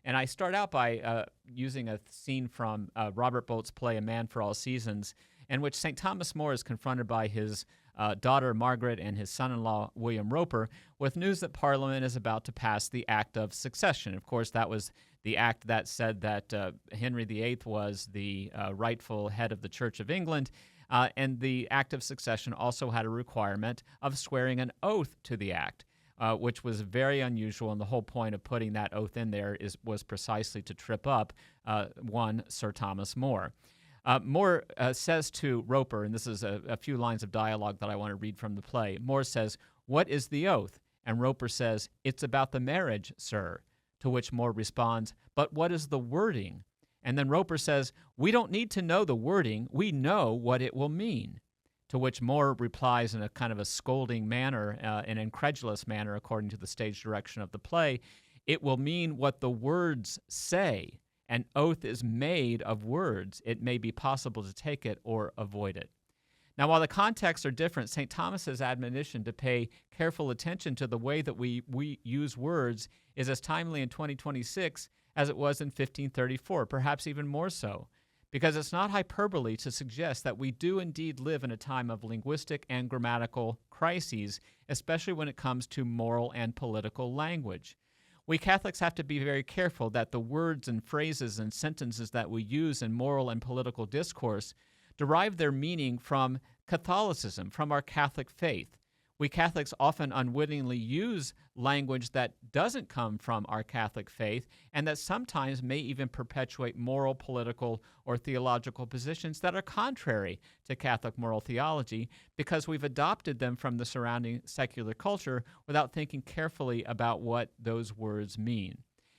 And I start out by using a scene from Robert Bolt's play A Man for All Seasons, in which St. Thomas More is confronted by his daughter Margaret and his son-in-law William Roper with news that Parliament is about to pass the Act of Succession. Of course, that was the act that said that Henry VIII was the rightful head of the Church of England, and the Act of Succession also had a requirement of swearing an oath to the act, which was very unusual, and the whole point of putting that oath in there was precisely to trip up one Sir Thomas More. More says to Roper, and this is a few lines of dialogue that I want to read from the play. More says, "What is the oath?" And Roper says, "It's about the marriage, sir." To which More responds, "But what is the wording?" And then Roper says, "We don't need to know the wording. We know what it will mean." To which More replies in a kind of a scolding manner, an incredulous manner, according to the stage direction of the play, "It will mean what the words say. An oath is made of words. It may be possible to take it or avoid it." Now, while the contexts are different, St. Thomas's admonition to pay careful attention to the way that we use words is as timely in 2026 as it was in 1534, perhaps even more so, because it's not hyperbole to suggest that we do indeed live in a time of linguistic and grammatical crises, especially when it comes to moral and political language. We Catholics have to be very careful that the words and phrases and sentences that we use in moral and political discourse derive their meaning from Catholicism, from our Catholic faith. We Catholics often unwittingly use language that doesn't come from our Catholic faith and that sometimes may even perpetuate moral, political, or theological positions that are contrary to Catholic moral theology because we've adopted them from the surrounding secular culture without thinking carefully about what those words mean.